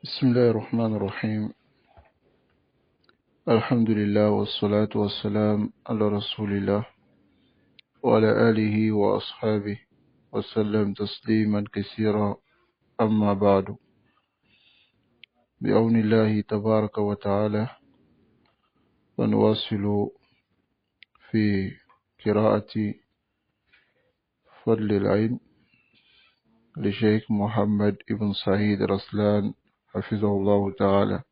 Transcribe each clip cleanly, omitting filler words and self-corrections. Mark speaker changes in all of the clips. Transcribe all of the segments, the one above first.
Speaker 1: بسم الله الرحمن الرحيم. الحمد لله والصلاة والسلام على رسول الله وعلى آله وأصحابه وسلم تسليما كثيرا. أما بعد، بعون الله تبارك وتعالى ونواصل في قراءة فضل العلم لشيخ محمد ابن سعيد رسلان حفظه الله تعالى.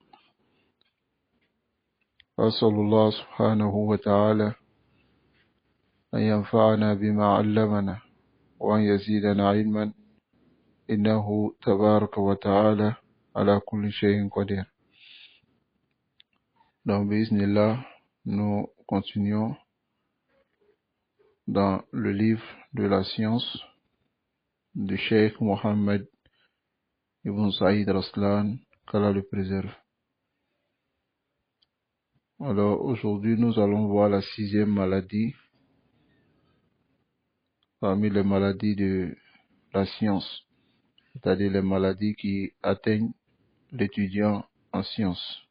Speaker 1: أسأل الله سبحانه وتعالى أن ينفعنا بما علمنا وأن يزيدنا علما إنه تبارك وتعالى على كل شيء قدير. Donc, bismillah, nous continuons dans le livre de la science du Cheikh Mohammed Ibn Saïd Raslan, qu'Allah le préserve. Alors, aujourd'hui, nous allons voir la 6e maladie parmi les maladies de la science, c'est-à-dire les maladies qui atteignent l'étudiant en sciences.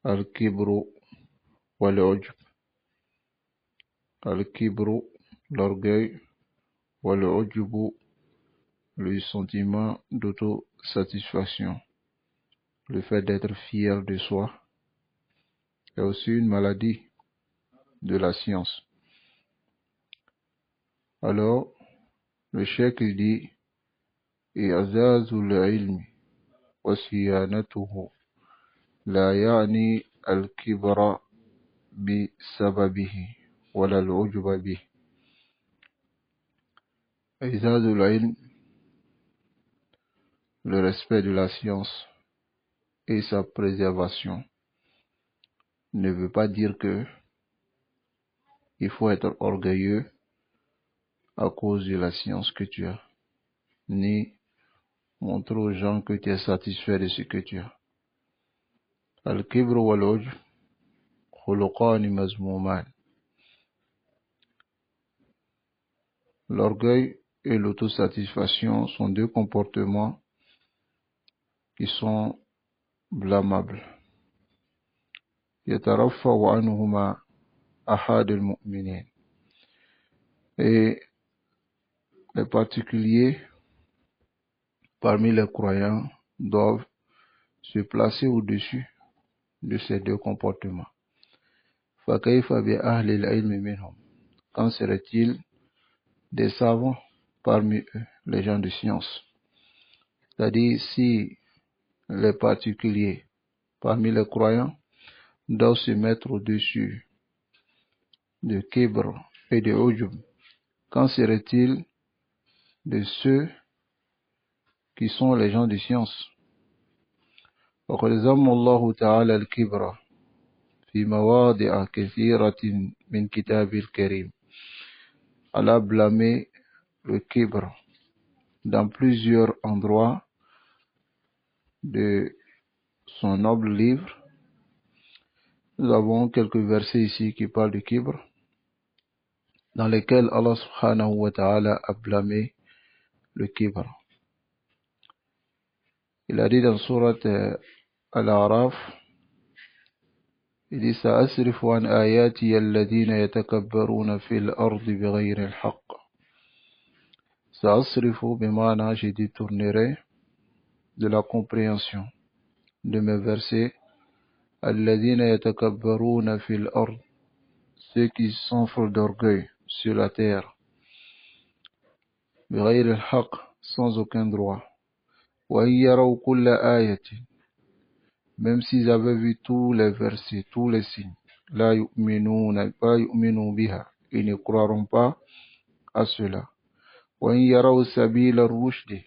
Speaker 1: Al-Kibru wal-Ujb. Al-Kibru, l'orgueil, wal-Ujbu, le sentiment d'autosatisfaction, le fait d'être fier de soi, est aussi une maladie de la science. Alors, le cheikh dit إعزاز العلم وصيانته لا يعني الكبر بسببه ولا العجب به. إعزاز العلم, le respect de la science et sa préservation, ne veut pas dire que il faut être orgueilleux à cause de la science que tu as, ni montrer aux gens que tu es satisfait de ce que tu as. Al-Kibr wal-Ujb khuluqani mazmuman. L'orgueil et l'autosatisfaction sont deux comportements qui sont blâmables. Yataraffahu anhuma ahad al-mu'minin. Et les particuliers parmi les croyants doivent se placer au-dessus de ces deux comportements. فَكَيْفَ بِأَهْلِ الْعِلْمِ مِنْهُمْ. Qu'en serait-il des savants parmi eux, les gens de science? C'est-à-dire, si les particuliers parmi les croyants doivent se mettre au-dessus de Kibr et de Ujub, qu'en serait-il de ceux qui sont les gens de science? وَقَدْ ذَمَّ اللَّهُ تَعَالَى الْكِبْرَ في مواضع كثيرة من كتاب الكريم. Allah a blâmé le kibr dans plusieurs endroits de son noble livre. Nous avons quelques versets ici qui parlent du kibr, dans lesquels Allah subhanahu wa ta'ala a blâmé le kibr. Il a dit dans surat Al-A'raf, il dit سأصرف عن آياتي الذين يتكبرون في الأرض بغير الحق. سأصرف بمعنى je détournerai de la compréhension de mes versets الذين يتكبرون في الأرض, ceux qui s'enflent d'orgueil sur la terre, بغير الحق, sans aucun droit, وإن يروا كل آية, même s'ils avaient vu tous les versets, tous les signes, لا يؤمنون بها, ils ne croiront pas à cela. وإن يروا سبيل الرشد,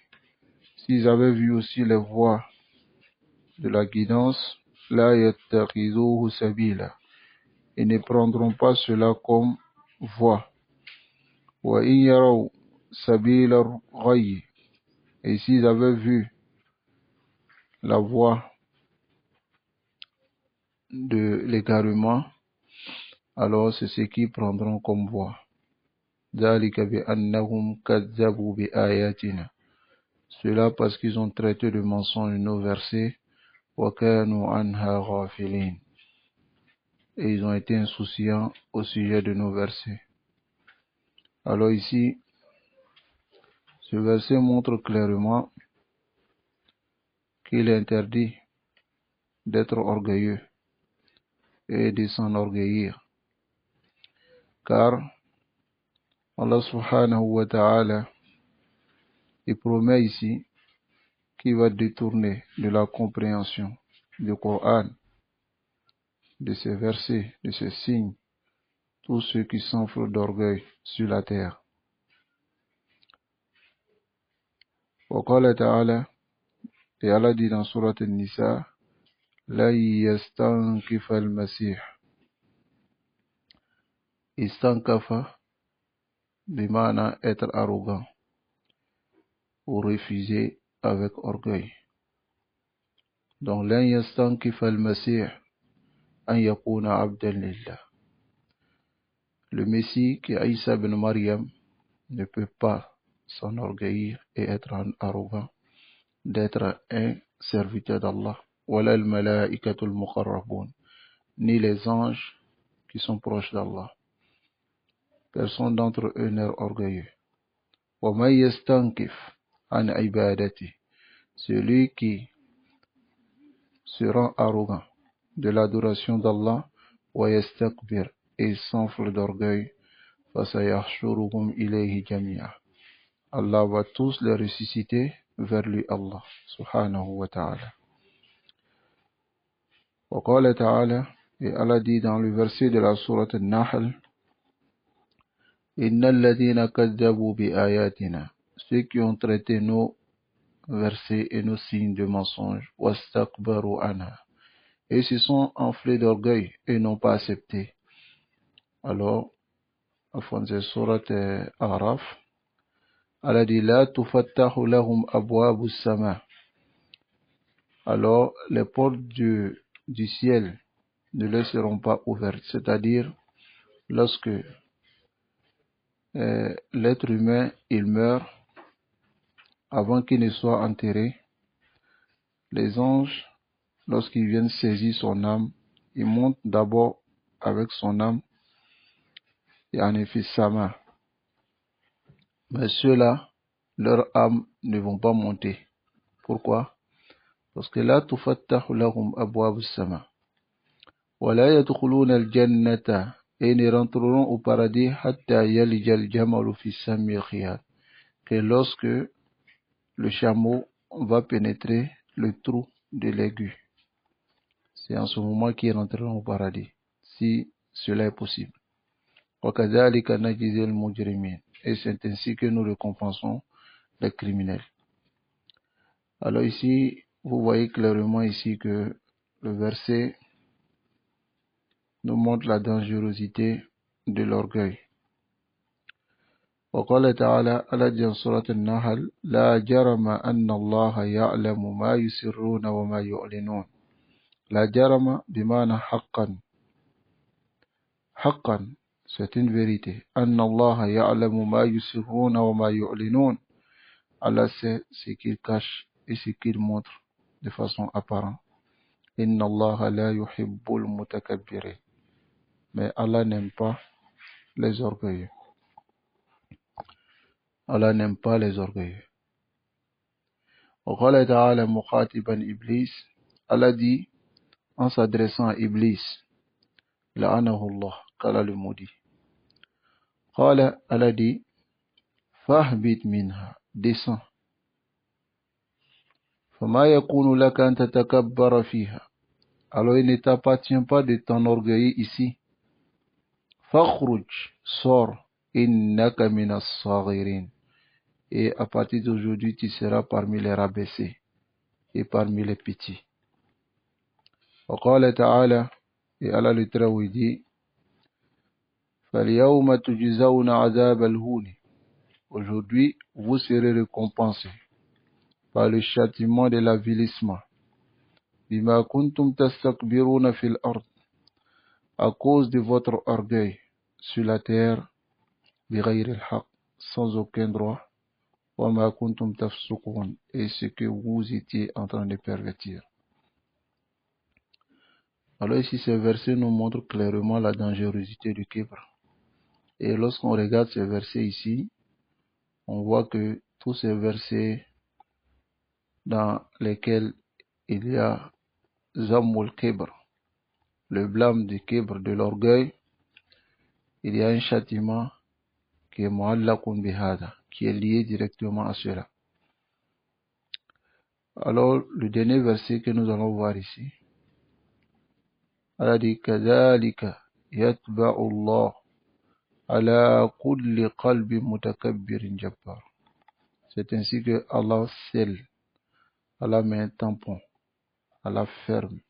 Speaker 1: s'ils avaient vu aussi les voies de la guidance, لا يتخذوه سبيلا, ils ne prendront pas cela comme voie. وإن يروا سبيل الغي, et s'ils avaient vu la voie de l'égarement, alors c'est ce qu'ils prendront comme voie. ذلك بأنهم كذبوا بآياتنا, Cela parce qu'ils ont traité de mensonge nos versets. وَكَانُوا عَنْهَا غَافِلِينَ. Et ils ont été insouciants au sujet de nos versets. Alors ici, ce verset montre clairement qu'il est interdit d'être orgueilleux et de s'enorgueillir. Car Allah subhanahu wa ta'ala, il promet ici qu'il va détourner de la compréhension du Coran, de ces versets, de ces signes, tous ceux qui s'enflent d'orgueil sur la terre. وقال تعالى, et Allah dit dans Surat An-Nisa, لَن يَسْتَنْكِفَ الْمَسِيحِ. Istankafa, bimana être arrogant ou refuser avec orgueil. Donc, لَن يَسْتَنْكِفَ الْمَسِيحِ أَنْ يَكُونَ عَبْدًا لِلَّهِ. Le Messie, qui est Isa ben Maryam, ne peut pas s'enorgueillir et être arrogant d'être un serviteur d'Allah. وَلَا الْمَلَائِكَةُ الْمُقَرَّبُونَ, ni les anges qui sont proches d'Allah. Personne d'entre eux n'est orgueilleux. وَمَنْ يَسْتَنْكِفْ عَنْ عِبَادَتِهِ, celui qui se rend arrogant de l'adoration d'Allah, وَيَسْتَكْبِرْ, et s'enfle d'orgueil, فَسَيَحْشُرُهُمْ إِلَيْهِ جَمِيعًا. Allah va tous les ressusciter vers lui, Allah subhanahu wa ta'ala. وقال تعالى, et Allah dit dans le verset de la sourate An-Nahl, إِنَّ الَّذِينَ كَذَّبُوا بِآيَاتِنَا, ceux qui ont traité nos versets et nos signes de mensonges, وَاسْتَكْبَرُوا عَنْهَا, et se sont enflés d'orgueil et n'ont pas accepté. Alors, au fond de sourate Araf, Allah dit, لَا تُفَتَّحُ لَهُمْ أَبْوَابُ السَّمَاءِ, alors les portes du ciel ne leur seront pas ouvertes, c'est-à-dire lorsque l'être humain il meurt, avant qu'il ne soit enterré, les anges, lorsqu'ils viennent saisir son âme, ils montent d'abord avec son âme et en effet sa main. Mais ceux-là, leurs âmes ne vont pas monter. Pourquoi? Parce que là, tufattahu lahum abwab as-sama. Wa la yadkhuluna al-jannata, et ne rentreront au paradis hatta yalija al-jamalu fi sammi al-khiyat, que lorsque le chameau va pénétrer le trou de l'aigu. C'est en ce moment qu'ils rentreront au paradis, si cela est possible. وَكَذَلِكَ نَجْزِي الْمُجْرِمِينَ, et c'est ainsi que nous récompensons les criminels. Alors ici, vous voyez clairement ici que le verset nous montre la dangerosité de l'orgueil. وقال تعالى, Allah dit en surat An-Nahl, لا جرم أن الله يعلم ما يسرون وما يعلنون. La jarama bimana haqqan. Haqqan, c'est une vérité. Anna Allah ya'lamu ma yusirruna wa ma yu'linun. Allah sait ce qu'il cache et ce qu'il montre de façon apparente. Inna Allah la yuhibbul mutakabbirin. Mais Allah n'aime pas les orgueilleux. Allah n'aime pas les orgueilleux. وقال تعالى مخاطبا إبليس, Allah dit en s'adressant à Iblis, لعنه الله, qu'Allah le maudit. قال, Allah dit, فاهبط منها, descends. فما يكون لك أن تتكبر فيها, alors il ne t'appartient pas de t'enorgueillir ici. فاخرج, sors, إنك من الصاغرين, et à partir d'aujourd'hui tu seras parmi les rabaissés et parmi les petits. وقال تعالى, et Allah le Très-Haut dit, فاليوم تجزون عذاب الهون, aujourd'hui vous serez récompensés par le châtiment de l'avilissement. بما كنتم تستكبرون في الأرض, à cause de votre orgueil sur la terre, بغير الحق, sans aucun droit. وَمَا كُنْتُمْ تَفْسُقُونَ, et ce que vous étiez en train de pervertir. Alors ici, ces versets nous montrent clairement la dangerosité du kibr. Et lorsqu'on regarde ces versets ici, on voit que tous ces versets dans lesquels il y a Zammul Kibr, le blâme du kibr, de l'orgueil, il y a un châtiment qui est mu'allaqun bihada, qui est lié directement à cela. Alors, le dernier verset que nous allons voir ici, Allah dit كَذَلِكَ يَتْبَعُ اللَّهُ عَلَى كُلِّ قَلْبٍ مُتَكَبِّرٍ جَبَّارٍ. C'est ainsi que Allah scelle, Allah met un tampon, Allah ferme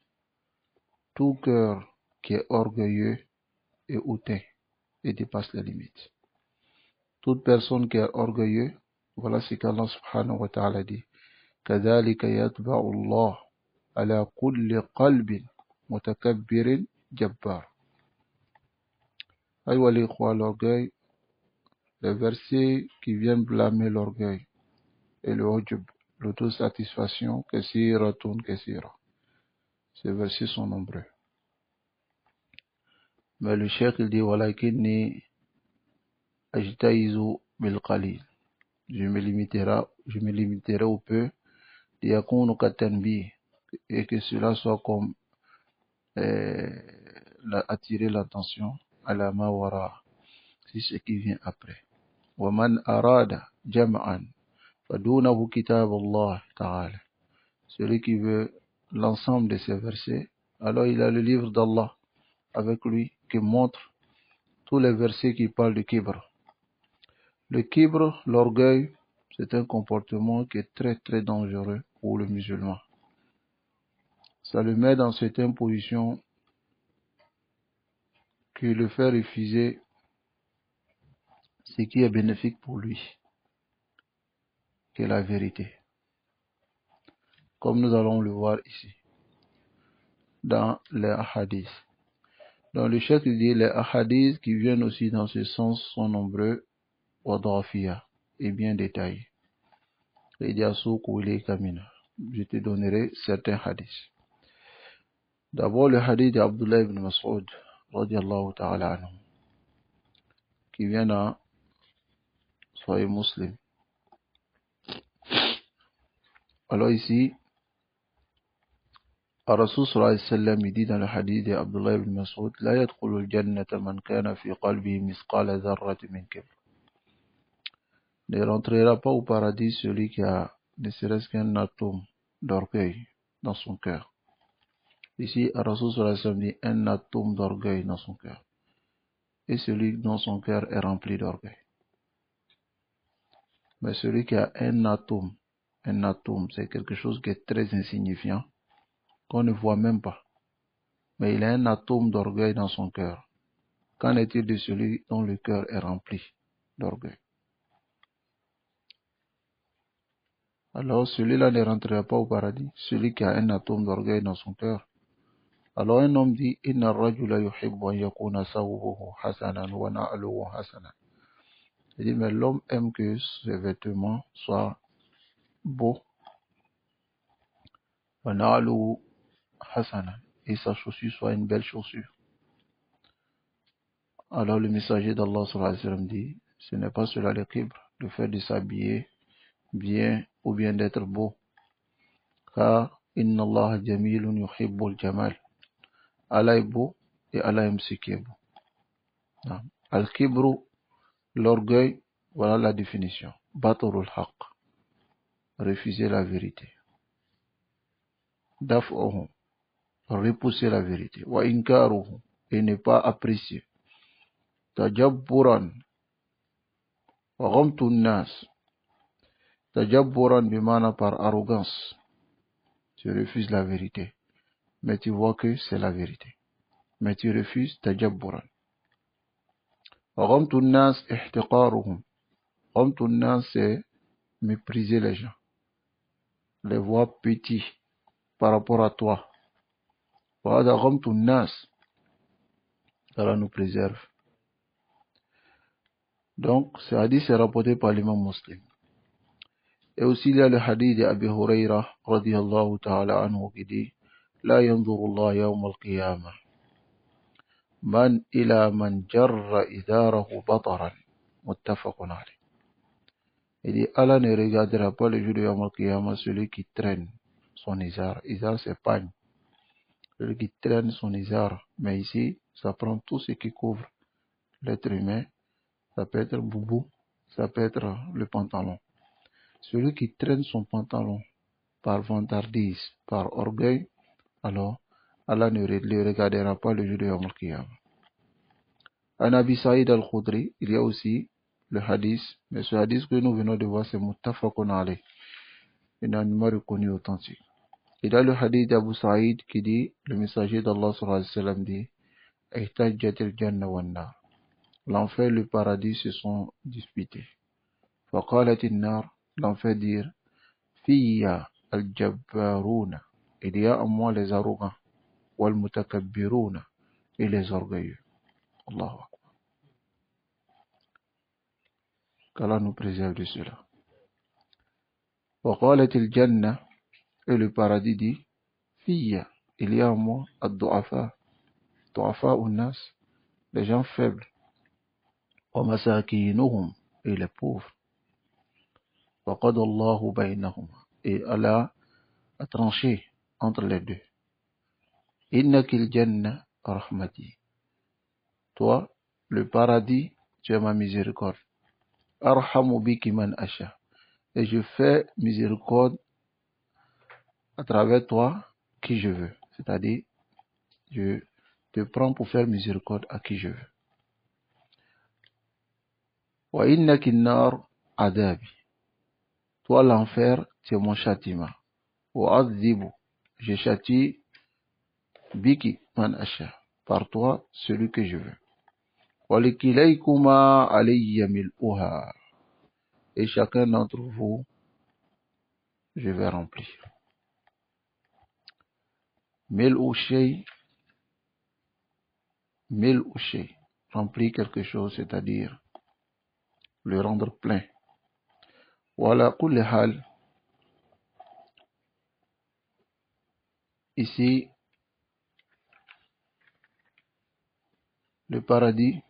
Speaker 1: tout cœur qui est orgueilleux et hautain et dépasse les limites. Toute personne qui est orgueilleux, voilà ce qu'Allah subhanahu wa ta'ala dit. كَذَلِكَ يَتْبَعُ اللَّهُ عَلَى كُلِّ قَلْبٍ مُتَكَبِّرٍ جَبَّارٍ. Aïwa l'ikhwa, l'orgueil, les versets qui viennent blâmer l'orgueil et le ujub, l'autosatisfaction, kasiratun kasira. Ces versets sont nombreux. Mais le cheikh il dit walakinni ajtaizu bil qalil. Je me limiterai au peu, liyakunu katanbih, et que cela soit comme attirer l'attention à la mawara, c'est ce qui vient après. وَمَنْ أَرَادَ جَمْعًا فَدُونَهُ كِتَابُ اللَّهِ تَعَالَى. Celui qui veut l'ensemble de ces versets, alors il a le livre d'Allah avec lui qui montre tous les versets qui parlent du kibr. Le kibr, l'orgueil, c'est un comportement qui est très très dangereux pour le musulman. Ça le met dans certaines positions qui le fait refuser ce qui est bénéfique pour lui, qui est la vérité. Comme nous allons le voir ici, dans les hadiths. Dans le cheikh il dit, les hadiths qui viennent aussi dans ce sens sont nombreux, et bien détaillés. Il dit, je te donnerai certains hadiths. D'abord le hadith d'Abdullah ibn Mas'ud, radiallahu ta'ala anhu, qui vient dans Sahih Muslim. Alors ici, Rasul sallallahu alayhi wa sallam, il dit dans le hadith d'Abdullah ibn Mas'ud, la yadkhulul jannata man kana fi qalbihi misqala dharratin min kibr. Ne rentrera pas au paradis celui qui a ne serait-ce qu'un atome d'orgueil dans son cœur. Ici, Rasul sallallahu alayhi wa sallam dit un atome d'orgueil dans son cœur. Et celui dont son cœur est rempli d'orgueil. Mais celui qui a un atome, c'est quelque chose qui est très insignifiant, qu'on ne voit même pas. Mais il a un atome d'orgueil dans son cœur. Qu'en est-il de celui dont le cœur est rempli d'orgueil? Alors celui-là ne rentrera pas au paradis, celui qui a un atome d'orgueil dans son cœur. Alors un homme dit, Inna rajula yuhibbu an yakuna sawbuhu hasanan wa na'luhu hasanan. Il dit, mais l'homme aime que ses vêtements soient beaux, wa na'luhu hasanan, et sa chaussure soit une belle chaussure. Alors le messager d'Allah sallallahu alayhi wa sallam dit, ce n'est pas cela le kibr, le fait de s'habiller bien ou bien d'être beau. Car inna Allah jamilun yuhibbul jamal. Allah est beau et Allah aime ce qui est beau. Al-kibru, l'orgueil, voilà la définition. Batarul haqq, refuser la vérité. Daf'uhu, repousser la vérité. Wa inkaruhu, et ne pas apprécier. Tajabburan, wa ghamtun nas. Tajabburan bimana par arrogance. Tu refuses la vérité. Mais tu vois que c'est la vérité. Mais tu refuses tajabburan. Ghamtun nas ihtiqaruhum. Ghamtun nas, c'est mépriser les gens. Les voir petits par rapport à toi. Wahada ghamtun nas. Allah nous préserve. Donc, ce hadith est rapporté par l'imam Muslim. Et aussi il y a le hadith d'Abi Huraira radiyallahu ta'ala anhu qui dit La yanzuru Allah yawm al-qiyamah man ila man jarra idarahu bataran muttafaqun alayh. Il dit Allah ne regardera pas le jour de Yawm al-Qiyamah celui qui traîne son izar. Izar c'est pagne. Celui qui traîne son izar. Mais ici, ça prend tout ce qui couvre l'être humain. Ça peut être boubou, ça peut être le pantalon. Celui qui traîne son pantalon par vantardise, par orgueil, alors Allah ne le regardera pas le jour de Yawm al-Qiyamah. À Abi Saïd al-Khudri, il y a aussi le hadith, mais ce hadith que nous venons de voir, c'est muttafaqun alayh, une animal reconnu authentique. Il y a le hadith d'Abu Saïd qui dit, le messager d'Allah sallallahu alayhi wa sallam dit, ihtajjatil janna wan nar. L'enfer et le paradis se sont disputés. Faqalatin nar, l'enfer dire, Fiya al-jabbaruna. Il y a en moi les arrogants, wal mutakabbiruna, et les orgueilleux. Allahu Akbar. Qu'Allah nous préserve de cela. Waqalatil janna, et le paradis dit, Fiya, il y a en moi ad-du'afa, du'afa un-nas, les gens faibles, wa masakinuhum, et les pauvres. Waqad Allahu baynahum, et Allah a tranché entre les deux. Innakil janna rahmati. Toi, le paradis, tu es ma miséricorde. Arhamu biki man asha. Et je fais miséricorde à travers toi qui je veux. C'est-à-dire, je te prends pour faire miséricorde à qui je veux. Wa innakin nar adabi. Toi, l'enfer, tu es mon châtiment. Wa azibu. Je châtie biki man asha. Par toi, celui que je veux. Walikilaykuma alayya mil'uha. Et chacun d'entre vous, je vais remplir. Mil'u shay, remplir quelque chose, c'est-à-dire le rendre plein. Wala kulli hal. Ici, le paradis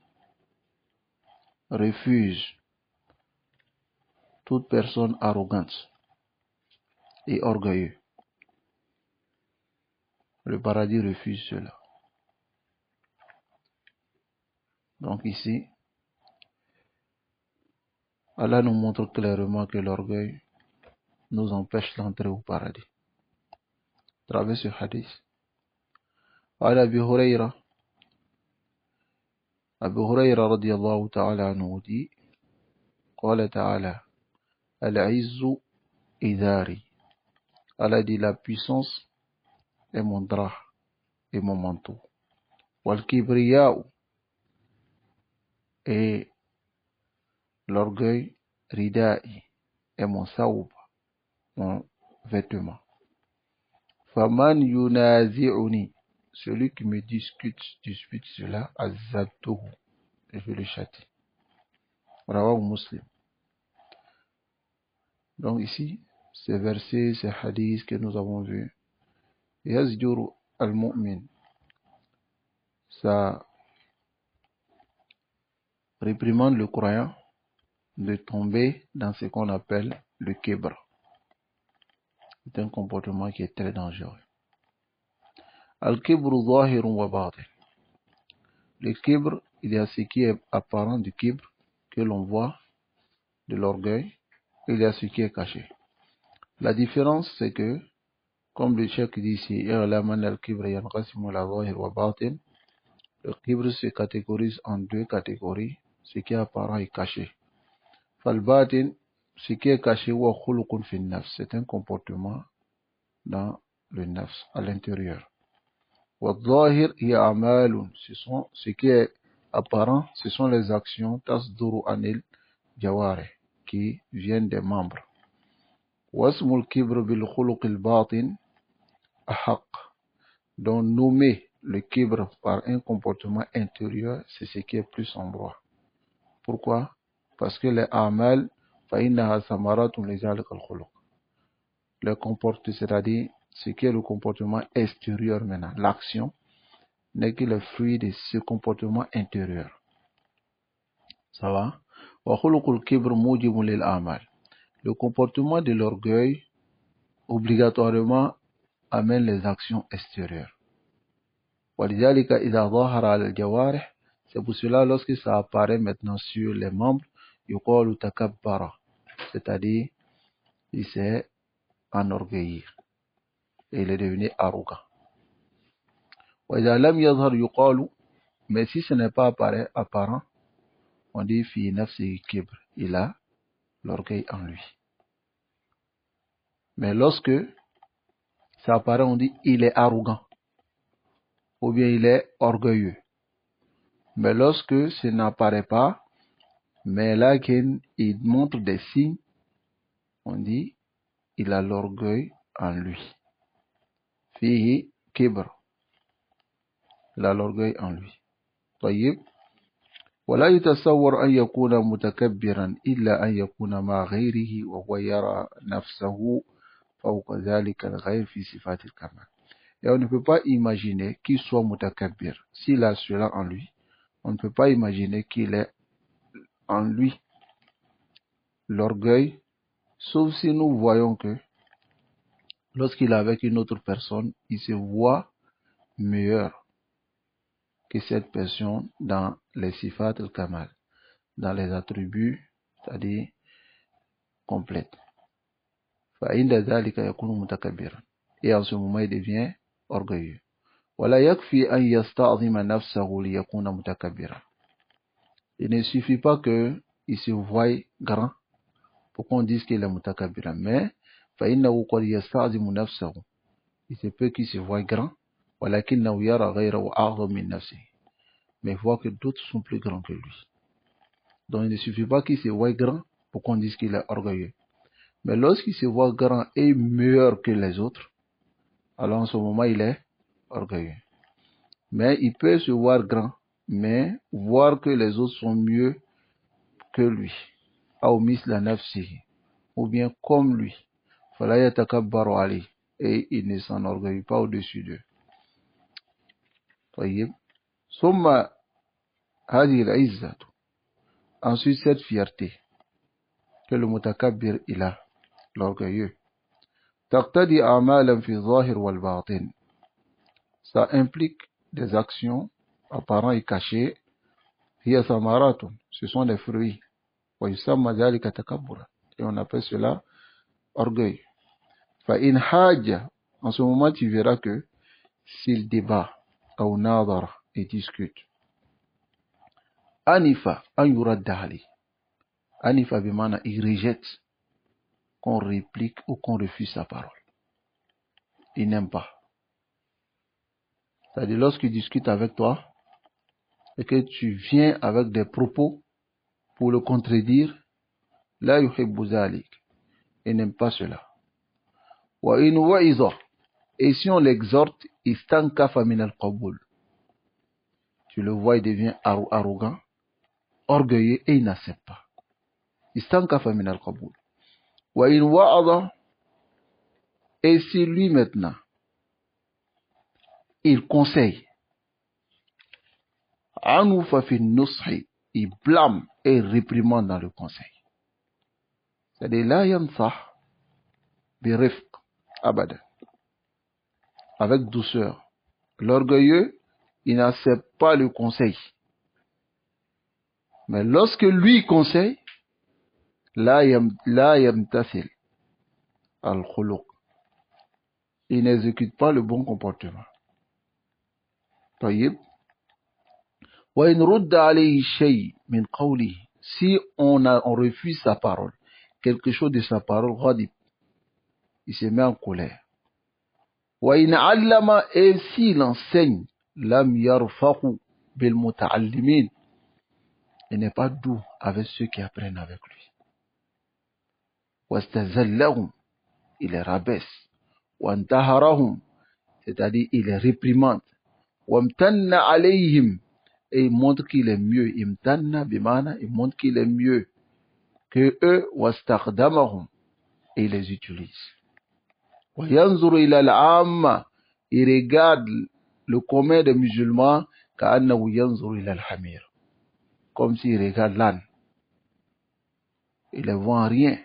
Speaker 1: refuse toute personne arrogante et orgueilleuse. Le paradis refuse cela. Donc ici, Allah nous montre clairement que l'orgueil nous empêche d'entrer au paradis. À travers ce hadith. Abi Huraira radiyallahu ta'ala anhu dit, Qala ta'ala, Al-Izzu idari. Allah dit, la puissance est mon drap et mon manteau. Wal kibriya'u, et l'orgueil, rida'i, est mon saoub, mon vêtement. Faman yunazi'uni, celui qui me dispute cela, azabtuhu, et je le châtie. Rawahu Muslim. Donc ici, ces versets, ces hadiths que nous avons vus, yazjuru al-mu'min, ça réprimande le croyant de tomber dans ce qu'on appelle le kibr. C'est un comportement qui est très dangereux. Al-kibru zahirun wa batin. Le kibr, il y a ce qui est apparent du kibr, que l'on voit, de l'orgueil, et il y a ce qui est caché. La différence, c'est que, comme le cheikh dit ici, le kibr se catégorise en deux catégories, ce qui est apparent et caché. Fal-batin, ce qui est caché, c'est un comportement dans le nafs, à l'intérieur. Wal-zahir, ce qui est apparent, ce sont les actions tasduru anil jawari, qui viennent des membres. Wasmul kibr bil khuluqil batin ahaq. Donc nommer le kibr par un comportement intérieur, c'est ce qui est plus en droit. Pourquoi? Parce que les amal, فإنها ثمرات لذلك الخلق. Le comportement, c'est-à-dire ce qui est le comportement extérieur maintenant, l'action n'est que le fruit de ce comportement intérieur. Ça va? وخلق الكبر موجب للأعمال. Le comportement de l'orgueil obligatoirement amène les actions extérieures. ولذلك إذا ظهر على الجوارح, c'est pour cela lorsque ça apparaît maintenant sur les membres, يقال تكبر, c'est-à-dire il s'est enorgueilli et il est devenu arrogant. وإذا لم يظهر يقال, mais si ce n'est pas apparent, on dit في نفسه كبر, il a l'orgueil en lui. Mais lorsque ça apparaît, on dit il est arrogant ou bien il est orgueilleux. Mais lorsque ce n'apparaît pas, mais là qu'il montre des signes, on dit il a l'orgueil en lui. فيه كبر, il a l'orgueil en lui. طيب. ولا يتصور أن يكون متكبرا إلا أن يكون مع غيره وهو يرى نفسه فوق ذلك الغير في صفات الكمال. Et on ne peut pas imaginer qu'il soit mutakabbir. S'il a cela en lui, on ne peut pas imaginer qu'il ait en lui l'orgueil, sauf si nous voyons que lorsqu'il est avec une autre personne, il se voit meilleur que cette personne dans les sifat al-kamal, dans les attributs, c'est-à-dire complètes. فَإِنَّ ذَلِكَ يَكُونُ مُتَكَبِّرًا. Et en ce moment, il devient orgueilleux. وَلَا يَكْفِي أَنْ يَسْتَعْظِمَ نَفْسَهُ لِيَكُونَ مُتَكَبِّرًا. Il ne suffit pas qu'il se voie grand pour qu'on dise qu'il est mutakabbiran, mais فَإِنَّهُ قَدْ يَسْتَعْظِمُ نَفْسَهُ. Il se peut qu'il se voie grand, وَلَكِنَّهُ يَرَى غَيْرَهُ أَعْظَمَ مِنْ نَفْسِهِ. Mais il voit que d'autres sont plus grands que lui. Donc il ne suffit pas qu'il se voie grand pour qu'on dise qu'il est orgueilleux. Mais lorsqu'il se voit grand et meilleur que les autres, alors en ce moment il est orgueilleux. Mais il peut se voir grand, mais voir que les autres sont mieux que lui. Ou misla nafsihi, ou bien comme lui. Fala yatakabbaru alayhi, et il ne s'enorgueillit pas au-dessus d'eux. طيب. ثم هذه العزة, ensuite cette fierté que le mutakabbir il a, l'orgueilleux, taqtadi a'malan fi zahir wal batin, ça implique des actions apparentes et cachées. Hiya samaratun, ce sont des fruits. Wa yusamma dhalika takabbura, et on appelle cela orgueil. Fa in haja, en ce moment tu verras que s'il débat ou nadara et discute, anifa an yuradda ali, anifa bimana il rejette qu'on réplique ou qu'on refuse sa parole. Il n'aime pas. C'est-à-dire lorsqu'il discute avec toi et que tu viens avec des propos pour le contredire, la yuhibbu zalik, il n'aime pas cela. Wa in wa'iza, et si on l'exhorte, istankafa min al-qabul, tu le vois, il devient arrogant, orgueilleux et il n'accepte pas. Istankafa min al-qabul. Wa in wa'adha, et si lui maintenant il conseille, anufa fi nushi, il blâme et réprimande dans le conseil. C'est-à-dire la yansah bi rifq abada, avec douceur. L'orgueilleux, il n'accepte pas le conseil. Mais lorsque lui conseille, la yamtasil al-khuluq, il n'exécute pas le bon comportement. طيب. وإن رد عليه شيء من قوله, si on refuse sa parole, quelque chose de sa parole, غضب, il se met en colère. وإن علم, et s'il enseigne, لم يرفق بالمتعلمين, il n'est pas doux avec ceux qui apprennent avec lui. واستزلهم, il les rabaisse. وانتهرهم, c'est-à-dire il les réprimande. وامتن عليهم, et il montre qu'il est mieux. Imtanna bimana, il montre qu'il est mieux que eux, wastaqdamahum, et ils les utilisent. Wa yanzuru ila al-amma, il regarde le commun des musulmans, ka'annahu yanzuru ila al-hamir, comme s'il regarde l'âne. Il ne voit rien.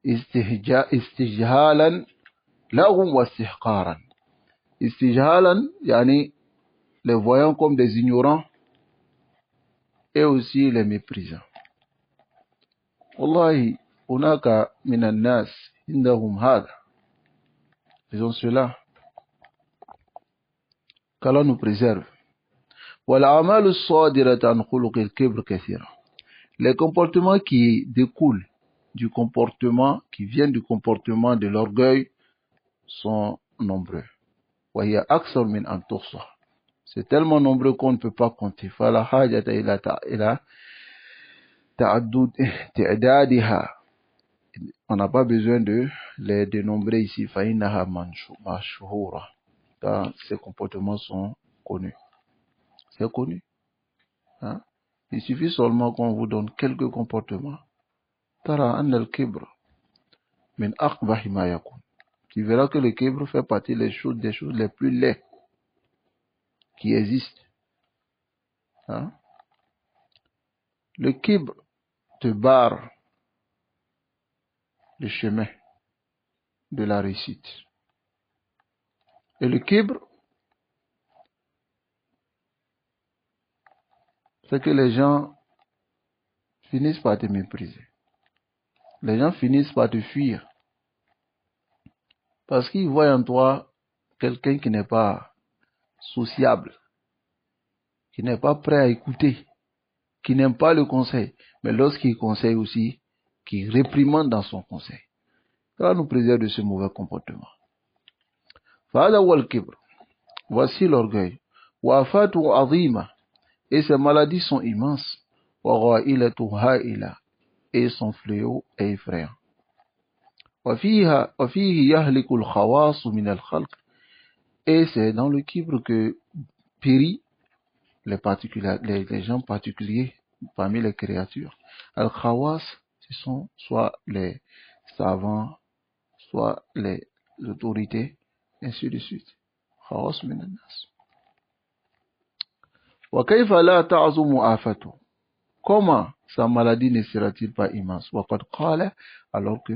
Speaker 1: Istijhalan lahum wa istihqaran. Istijhalan, yani les voyant comme des ignorants et aussi les méprisant. Wallahi, hunaka minan nas indahum hada. Ils ont cela. Qu'Allah nous préserve. والأعمال الصادرة عن خلق الكبر كثيرة. Les comportements qui découlent du comportement, qui viennent du comportement de l'orgueil, sont nombreux. وهي أكثر من أن تحصى. C'est tellement nombreux qu'on ne peut pas compter. فلا حاجة إلى تعدادها. On n'a pas besoin de les dénombrer ici. فإنها مشهورة. Car ces comportements sont connus. C'est connu. Hein? Il suffit seulement qu'on vous donne quelques comportements. Tara anna al-kibr min aqbahi ma yakun. Tu verras que le kibr fait partie des choses les plus laides qui existent. Hein? Le kibr te barre le chemin de la réussite. Et le kibr, c'est que les gens finissent par te mépriser. Les gens finissent par te fuir. Parce qu'ils voient en toi quelqu'un qui n'est pas sociable, qui n'est pas prêt à écouter, qui n'aime pas le conseil, mais lorsqu'il conseille aussi, qui réprimande dans son conseil. Allah nous préserve de ce mauvais comportement. Fa'ala wal kibr. Voici l'orgueil. Wa afatu azima. Et ces maladies sont immenses. Wa gha'ilatu ha'ila. Et son fléau est effrayant. Wa fihi yahliku al-khawas min al-khalq. Et c'est dans le kibr que périt les gens particuliers parmi les créatures. Al-khawas, ce sont soit les savants, soit les autorités, ainsi de suite. Khawas min al-nas. Wa kayfa la ta'zumu afatu. Comment sa maladie ne sera-t-il pas immense? Wa qad qala, alors que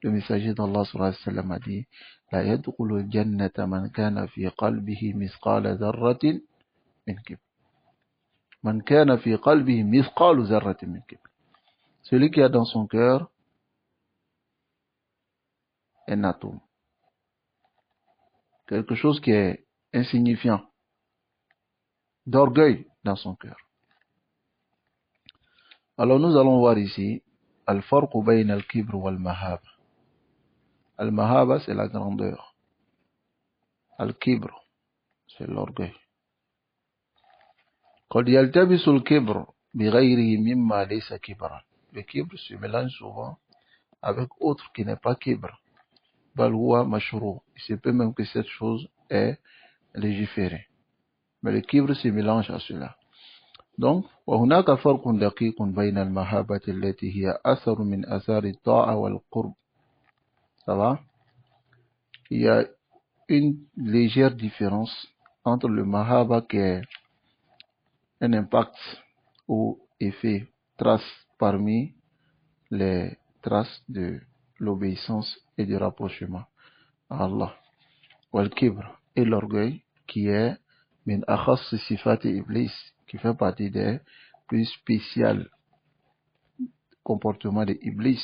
Speaker 1: le messager d'Allah sallallahu alayhi wa sallam a dit, la yadkhulu al-jannata man kana fi qalbihi mithqala dharratin min kibr. Man kana fi qalbihi mithqalu dharratin min kibr. Celui qui a dans son cœur un atome, quelque chose qui est insignifiant, d'orgueil dans son cœur. Alors nous allons voir ici al-farqu bayna al-kibr wal-mahaba. Al-mahaba, c'est la grandeur. Al-kibr, c'est l'orgueil. قد يلتبس الكبر بغيره مما ليس كبرا. Le kibr se mélange souvent avec autre qui n'est pas kibr. بل هو مشروع. Il se peut même que cette chose est légiférée. Mais le kibr se mélange à cela. Donc, وهناك فرق دقيق بين المهابة التي هي أثر من أثار الطاعة والقرب. Ça va? Il y a une légère différence entre le mahaba qui est un impact ou effet, trace parmi les traces de l'obéissance et du rapprochement à Allah. Wal-kibr, et l'orgueil qui est min akhas sifati iblis, qui fait partie des plus spéciaux comportements de Iblis.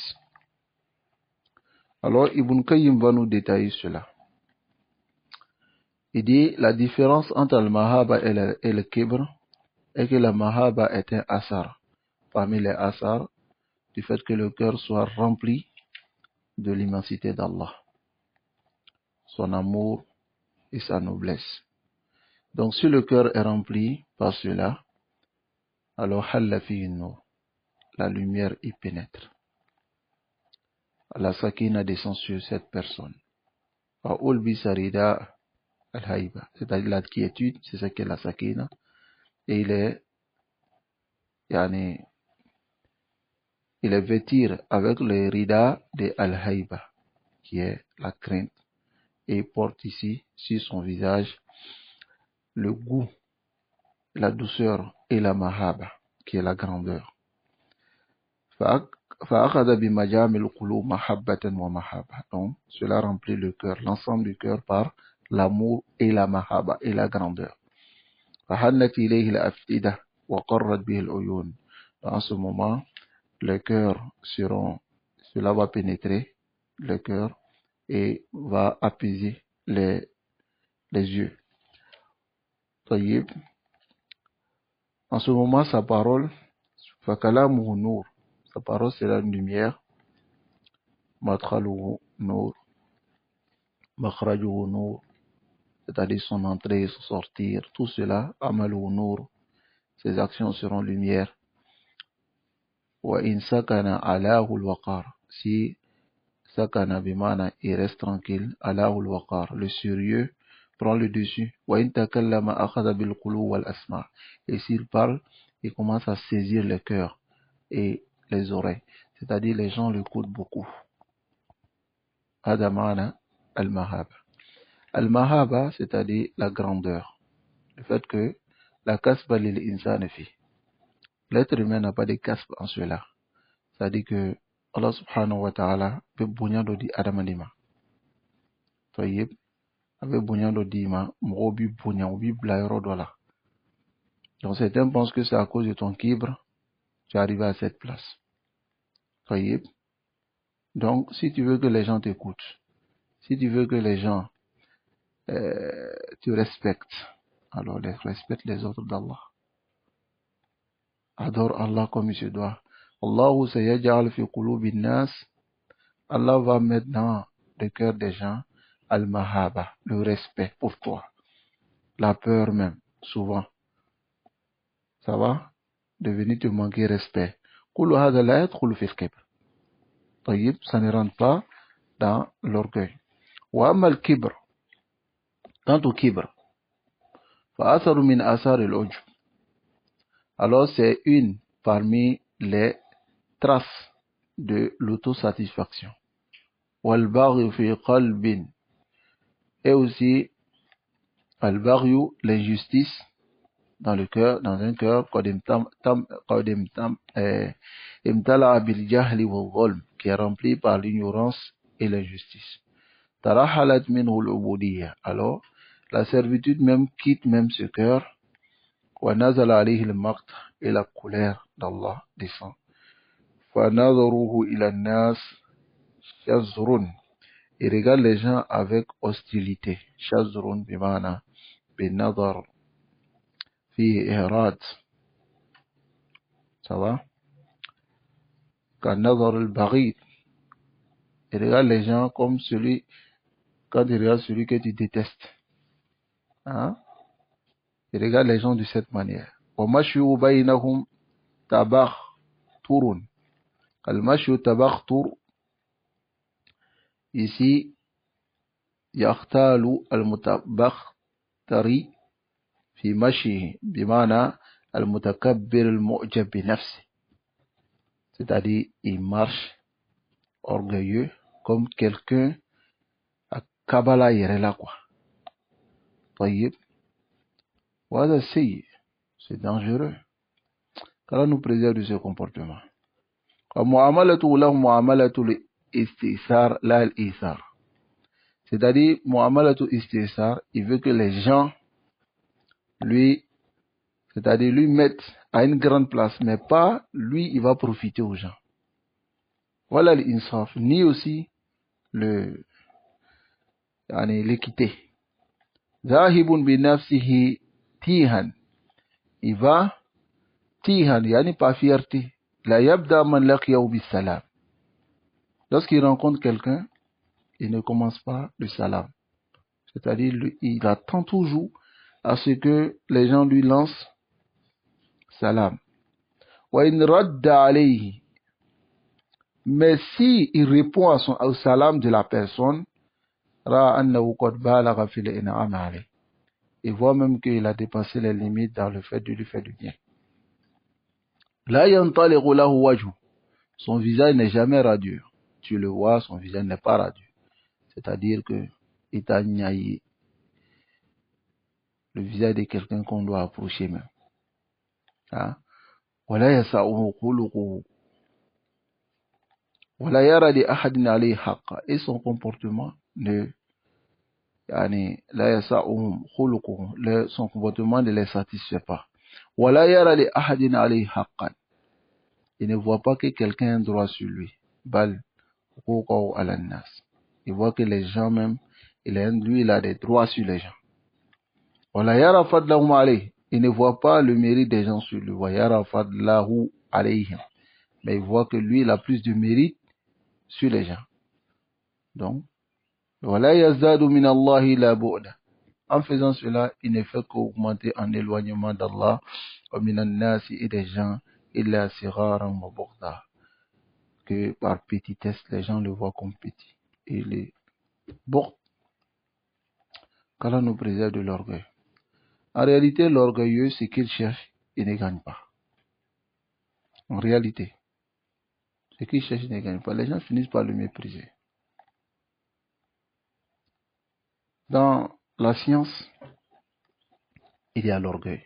Speaker 1: Alors Ibn Qayyim va nous détailler cela. Il dit la différence entre le mahaba et le kibr est que la mahaba est un asar, parmi les asars, du fait que le cœur soit rempli de l'immensité d'Allah, son amour et sa noblesse. Donc si le cœur est rempli par cela, alors halla fihi nur, la lumière y pénètre. La sakina descend sur cette personne. Wa ulbisa rida al-haïba, c'est-à-dire la quiétude, c'est ce qu'est la sakina, et il est et les vêtir avec le rida de Al-Haïba, qui est la crainte, et porte ici sur son visage le goût, la douceur et la mahaba, qui est la grandeur. فأخذ بمجامع القلوب محبة ومحبة. Donc, cela remplit le cœur, l'ensemble du cœur par l'amour et la mahaba et la grandeur. فحنت إليه الأفئدة وقرت به العيون. En ce moment, les cœurs cela va pénétrer le cœur et va apaiser les yeux. طيب. En ce moment, sa parole, فكلامه نور. Sa parole c'est une lumière. مدخله نور. مخرجه نور. C'est-à-dire son entrée et son sortir. Tout cela, amaluhu nour. Ses actions seront lumière. وإن سكن علاه الوقار. Si sakana bimana, il reste tranquille, alahul waqar, le sérieux prend le dessus. وإن تكلم أخذ بالقلوب والأسماع. Et s'il parle, il commence à saisir le cœur et les oreilles. C'est-à-dire les gens l'écoutent beaucoup. هذا معنى المهابة. Al-mahaba, c'est-à-dire la grandeur. Le fait que la kasba lil insani fi. L'être humain n'a pas de kasba en cela. C'est-à-dire que Allah subhanahu wa ta'ala peut bunyado di adamanima. Toyib, avec bunyado di ma, mrobi bunya, obi blayro dola. Donc certains pensent que c'est à cause de ton kibre, tu es arrivé à cette place. Toyib. Donc, si tu veux que les gens t'écoutent, si tu veux que les gens tu respectes, alors respecte les autres d'Allah. Adore Allah comme il se doit. Allahu sayaj'al fi qulubi nas. Allah va mettre dans le cœur des gens al-mahaba, le respect pour toi. La peur même, souvent. Ça va devenir te manquer respect. Kullu hadha la yadkhulu fi al-kibr. طيب, ça ne rentre pas dans l'orgueil. Wa amma al-kibr. Quant au kibr, fa atharu min athar al-ujb. Alors c'est une parmi les traces de l'autosatisfaction. Wal-baghy fi qalbin. Et aussi al-baghy, l'injustice dans le cœur, dans un cœur imtala bil jahli wal zulm, qui est rempli par l'ignorance et l'injustice. Tarahalat minhu al-ubudiyya. Alors la servitude même quitte même ce cœur. Wa nazala alayhi al-maqt, et la colère d'Allah descend. Fa nadharuhu ila an-nas shazrun. Il regarde les gens avec hostilité. Shazrun bimana bin nadhar fi ihrad. Ça va? Kan nadhar al-baghid. Il regarde les gens comme celui, quand il regarde celui que tu détestes. Hein? Il regarde les gens de cette manière. Wa mashu baynahum tabakhturun. Al-mashu tabakhtur. Ici, يختال المتبختر في مشيه بمعنى المتكبر المعجب بنفسه. C'est-à-dire, il marche orgueilleux comme quelqu'un à Kabbalah Yerela quoi. طيب. وهذا سيء. C'est dangereux. qu'Allah nous préserve de ce comportement. ومعاملته له معاملة الاستئثار لا الإيثار. C'est-à-dire, mu'amalatu istisar, il veut que les gens lui mettent à une grande place, mais pas lui, il va profiter aux gens. Voilà l'insaf, ni aussi l'équité. Zahibun bi nafsihi tihan. Il va tihan, yani par fierté. La yabda man laqiyahu bis salam. Lorsqu'il rencontre quelqu'un, il ne commence pas le salam. C'est-à-dire, il attend toujours à ce que les gens lui lancent salam. Wa in radda alayhi. Mais si il répond au salam de la personne, ra annahu qad balagha fil in'am alayhi. Il voit même qu'il a dépassé les limites dans le fait de lui faire du bien. La yantaliqu lahu wajhu. son visage n'est jamais radieux. Tu le vois, son visage n'est pas radieux. C'est-à-dire que il t'a gnaillé le visage de quelqu'un qu'on doit approcher même. Hein? ولا يسعه خلقه ولا يرى لأحد عليه حقا. Et son comportement son comportement ne les satisfait pas. ولا يرى لأحد عليه حقا. Il ne voit pas que quelqu'un a un droit sur lui. بل حقوقه على الناس. Il voit que les gens même, lui il a des droits sur les gens. ولا يرى فضلهم عليه. Il ne voit pas le mérite des gens sur lui. ويرى فضله عليهم. Mais il voit que lui il a plus de mérite sur les gens. Donc, ولا يزداد من الله إلا بعدا. En faisant cela, il ne fait qu'augmenter en éloignement d'Allah, ومن الناس et des gens, إلا صغارا وبغضا. Que par petitesse, les gens le voient comme petit. Et les bon, qu'Allah nous préserve de l'orgueil. En réalité, l'orgueilleux, c'est qu'il cherche et ne gagne pas. En réalité, ce qu'il cherche et ne gagne pas. Les gens finissent par le mépriser. Dans la science, il y a l'orgueil.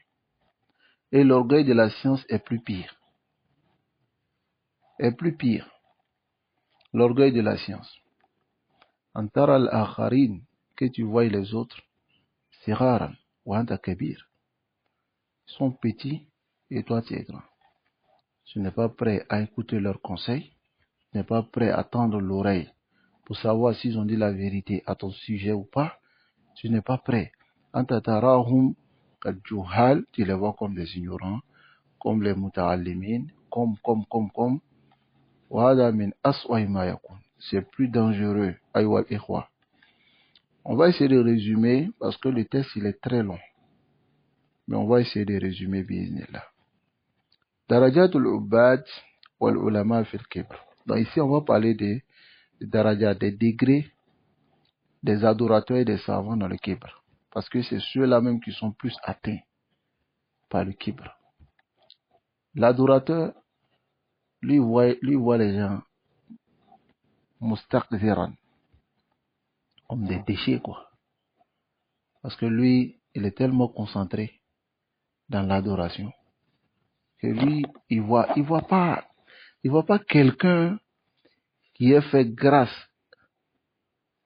Speaker 1: Et l'orgueil de la science est plus pire. Est plus pire. L'orgueil de la science. Antara al-akharin, que tu vois les autres, c'est rare. Ou anta kabir. Ils sont petits et toi tu es grand. Tu n'es pas prêt à écouter leurs conseils. Tu n'es pas prêt à tendre l'oreille pour savoir s'ils ont dit la vérité à ton sujet ou pas. Tu n'es pas prêt. Anta tarahum al-juhal, tu les vois comme des ignorants, comme les muta'allimin, comme. Wahada min aswa'i ma yakun. C'est plus dangereux. Aïwa ikhwa. On va essayer de résumer parce que le texte il est très long. Mais on va essayer de résumer biiznillah. Darajatul ubad wal ulama fil kibr. Donc ici on va parler des darajat, des degrés des adorateurs et des savants dans le kibr. Parce que c'est ceux-là même qui sont plus atteints par le kibr. L'adorateur, lui voit les gens mustaqziran, comme des déchets quoi. Parce que lui, il est tellement concentré dans l'adoration que lui, il voit pas quelqu'un qui ait fait grâce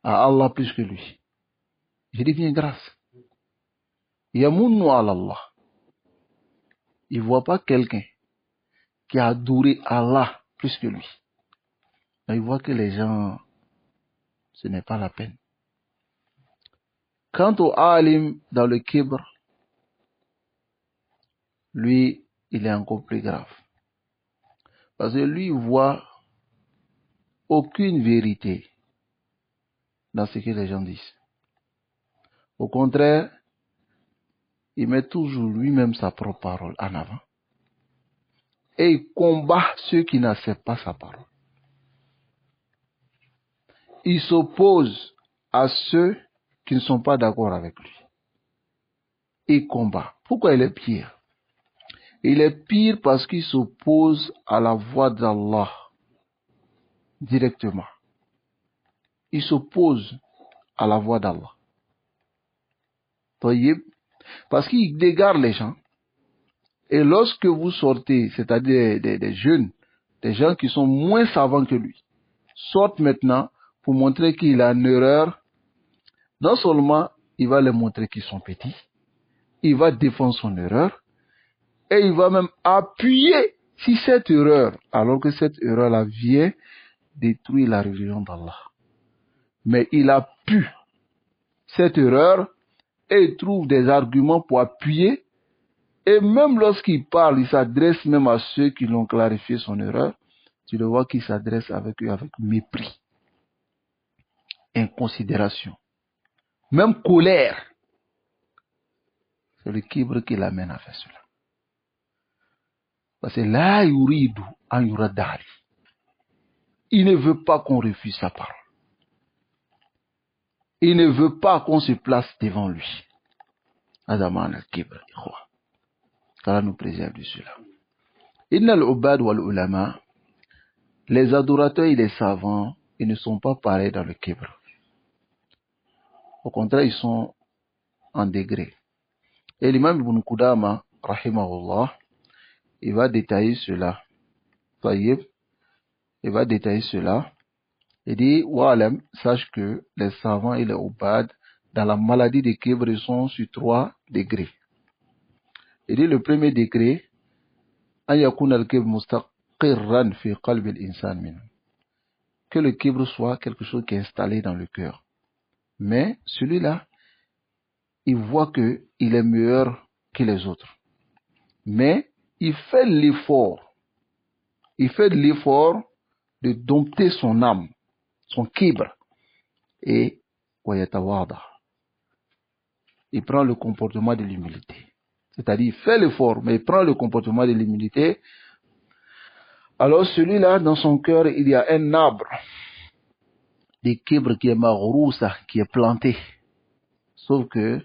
Speaker 1: à Allah plus que lui. Je dis bien grâce. Yamunnu ala Allah. Il voit pas quelqu'un qui a adoré Allah plus que lui. Il voit que les gens, ce n'est pas la peine. Quant au alim dans le kibr, lui, il est encore plus grave. Parce que lui, il voit aucune vérité dans ce que les gens disent. Au contraire, il met toujours lui-même sa propre parole en avant. Et il combat ceux qui n'acceptent pas sa parole. Il s'oppose à ceux qui ne sont pas d'accord avec lui. Il combat. Pourquoi il est pire? Il est pire parce qu'il s'oppose à la voix d'Allah directement. Il s'oppose à la voix d'Allah. Parce qu'il égare les gens. Et lorsque vous sortez, c'est-à-dire des jeunes, des gens qui sont moins savants que lui, sortent maintenant pour montrer qu'il a une erreur, non seulement il va les montrer qu'ils sont petits, il va défendre son erreur, et il va même appuyer sur cette erreur, alors que cette erreur-là vient détruire la religion d'Allah. Mais il appuie cette erreur et il trouve des arguments pour appuyer. Et même lorsqu'il parle, il s'adresse même à ceux qui l'ont clarifié son erreur. Tu le vois qu'il s'adresse avec eux avec mépris, inconsidération, même colère. C'est le kibr qui l'amène à faire cela. Parce que là, yuridu an yuradali. Il ne veut pas qu'on refuse sa parole. Il ne veut pas qu'on se place devant lui. Adaman al-kibr, ikhwa. Qu'Allah nous préserve de cela. Inna al-ubad wal ulama, Les adorateurs et les savants, ils ne sont pas pareils dans le kibr. Au contraire, ils sont en degré. Et l'imam Ibn Qudama, rahimahullah, il va détailler cela. Taïb, il va détailler cela. Il dit, Wa'alam, sache que les savants et les ubad, dans la maladie de kibr, ils sont sur 3 degrés. Il dit, le premier degré, an yakun al-kibr mustaqirran fi qalbi al-insan min. Que le kibr soit quelque chose qui est installé dans le cœur. Mais celui-là, il voit que il est meilleur que les autres. Mais il fait l'effort. Il fait l'effort de dompter son âme, son kibr. Et wayatawada. Il prend le comportement de l'humilité. C'est-à-dire, il fait l'effort, mais il prend le comportement de l'humilité. Alors celui-là, dans son cœur, il y a un arbre de kibr qui est maghrousa, qui est planté. Sauf que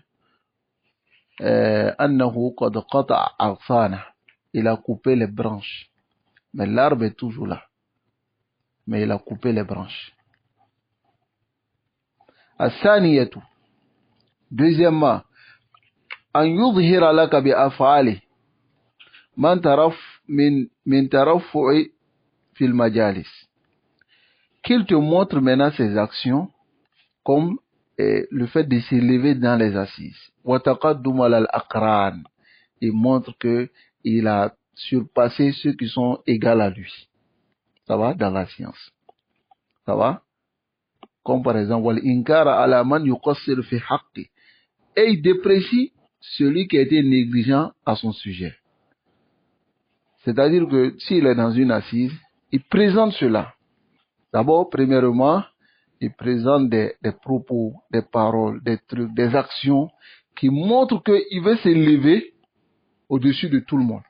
Speaker 1: annahu qad qata'a aghsana. Il a coupé les branches. Mais l'arbre est toujours là. Mais il a coupé les branches. As-saniyatu. Deuxièmement, an yudhhira laka bi af'ali min tarafu'i fil majalis. Qu'il te montre maintenant ses actions comme le fait de s'élever dans les assises. Wa taqaddum ala al-aqran. Il montre que il a surpassé ceux qui sont égaux à lui. Ça va dans la science. Ça va? Comme par exemple, wal inkara ala man yuqassir fi haqqi. Et il déprécie celui qui a été négligent à son sujet. C'est-à-dire que s'il est dans une assise, il présente cela. D'abord, premièrement, il présente des propos, des paroles, des trucs, des actions qui montrent qu'il veut s'élever au-dessus de tout le monde.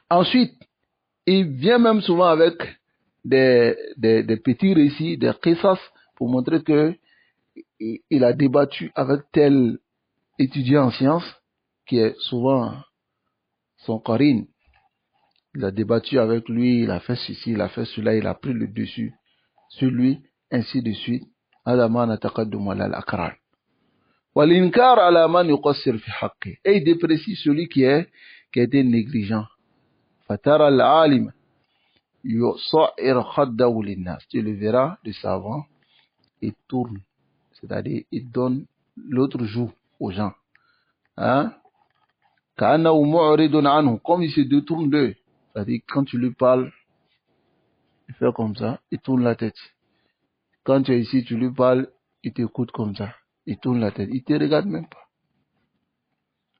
Speaker 1: Ensuite, il vient même souvent avec des petits récits, des qisas, pour montrer que il a débattu avec tel étudiant en sciences, qui est souvent son qarine. Il a débattu avec lui, il a fait ceci, il a fait cela, il a pris le dessus sur lui, ainsi de suite. Et il déprécie celui qui a été négligent. Tu le verras, le savant, il tourne, c'est-à-dire il donne l'autre joue aux gens. Hein? Comme il se détourne d'eux. C'est-à-dire quand tu lui parles, il fait comme ça, il tourne la tête. Quand tu es ici, tu lui parles, il t'écoute comme ça. Il tourne la tête, il te regarde même pas.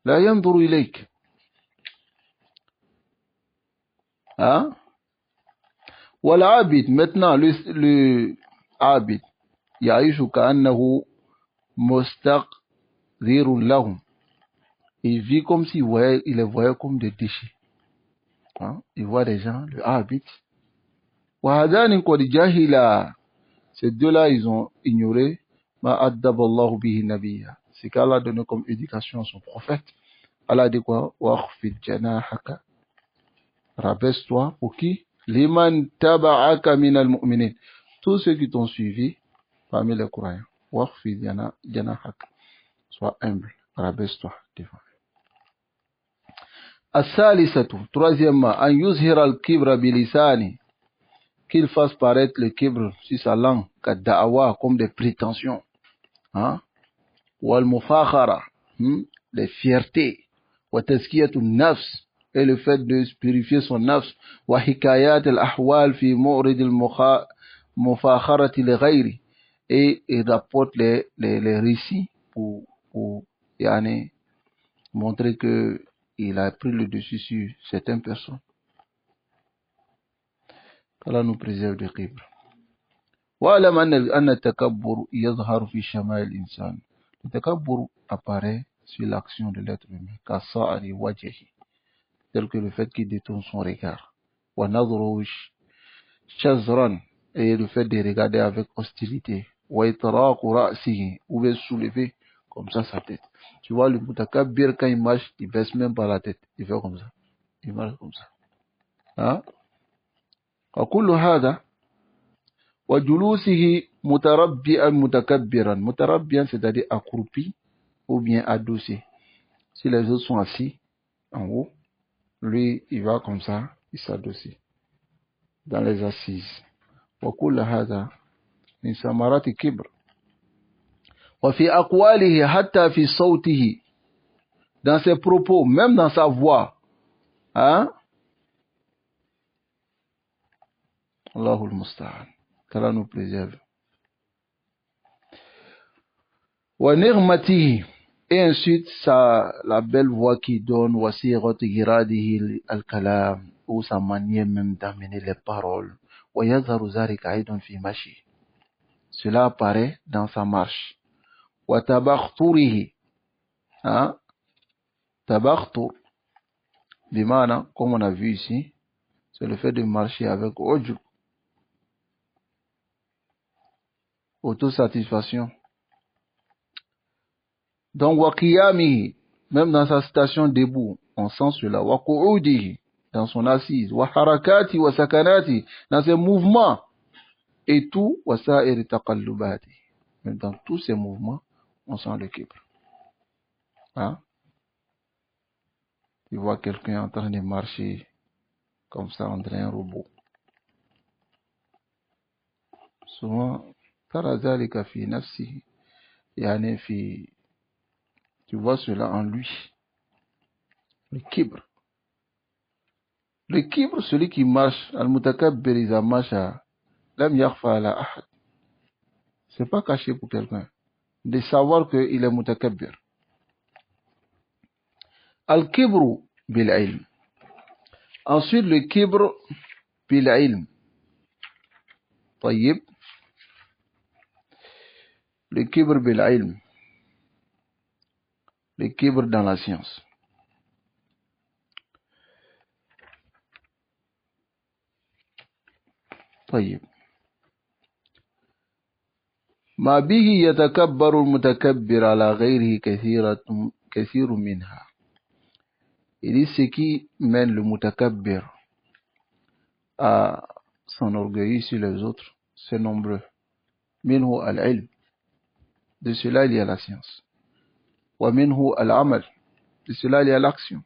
Speaker 1: La yanduru ilayk. Hein? Wala abid, maintenant le abid, yaishu ka'annahu mustaqdirun lahum. Il vit comme s'il voyait, il les voyait comme des déchets. Hein? Il voit des gens, le abid. Wa hadani qad jahila. Ces deux-là, ils ont ignoré ma addaballahu bihi nabiyya. C'est qu'Allah a donné comme éducation à son prophète. Allah a dit quoi? Wakhfid janahaka. Rabaisse-toi pour qui? Liman taba'aka minal mu'minin. Tous ceux qui t'ont suivi parmi les croyants. Wakhfid janahaka. Sois humble. Rabaisse-toi devant. As-salisatu. Troisièmement, an yuzhira al-kibra bilisani. Qu'il fasse paraître le kibr sur sa langue, comme des prétentions. Hein? Wal mufakhara, les fiertés. Wa tazkiyatu nafs, et le fait de purifier son nafs. Wa hikayat al-ahwal fi mu'rid al-mufakharati li ghayri. Et il rapporte les récits pour yani, montrer que il a pris le dessus sur certaines personnes. qu'Allah nous préserve du kibr. واعلم أن التكبر يظهر في شمال الإنسان. Le takabbur apparaît sur l'action de l'être humain, كصائر وجهه, tel que le fait qu'il détourne son regard, ونظره شزرا, et le fait de regarder avec hostilité, وإطراق رأسه, ou bien soulever comme ça sa tête. Tu vois le mutakabbir, quand il marche, il baisse même pas la tête, il fait comme ça, il marche comme ça. Hein? وكل هذا وجلوسه متربئا متكبرا. متربئا c'est-à-dire accroupi ou bien adossé. Si les autres sont assis en haut, lui il va comme ça, il s'adossit dans les assises. وكل هذا من ثمرات الكبر. وفي أقواله حتى في صوته, dans ses propos, même dans sa voix. Hein? Allahul Musta'an. Qu'Allah nous préserve. Wa nirmatihi, et ensuite la belle voix qui donne wasirat giradihi al-kalam, ou sa manière même d'amener les paroles. Wa yazharu zalika aidan fi mashi. Cela apparaît dans sa marche. Wa tabakhturihi. Hein? Tabakhtur, bimana, comme on a vu ici, c'est le fait de marcher avec ujub, autosatisfaction. Donc, wa qiyamihi, même dans sa station debout, on sent cela. Wa qu'udihi, dans son assise. Wa harakati wa sakanati, dans ses mouvements. Et tout, wa sa'iri taqallubati. Même dans tous ces mouvements, on sent le kibr. Hein? Tu vois quelqu'un en train de marcher comme ça, on dirait un robot. Souvent, tara zalika fi nafsihi, yani fi, tu vois cela en lui. Le kibr. Le kibr, celui qui marche, al-mutakabbir, iza marcha, lam yakhfa ala ahad. C'est pas caché pour quelqu'un de savoir qu'il est mutakabbir. Al-kibru bil-ilm. Ensuite, le kibr bil-ilm. طيب. Le kibr bil-ilm. Le kibr dans la science. طيب. ما به يتكبر المتكبر على غيره كثير منها. Il dit ce qui mène le mutakabbir à s'enorgueillir sur les autres, c'est nombreux. Minhu al-ilm. De cela il y a la science. Wa minhu al-amal. De cela il y a l'action.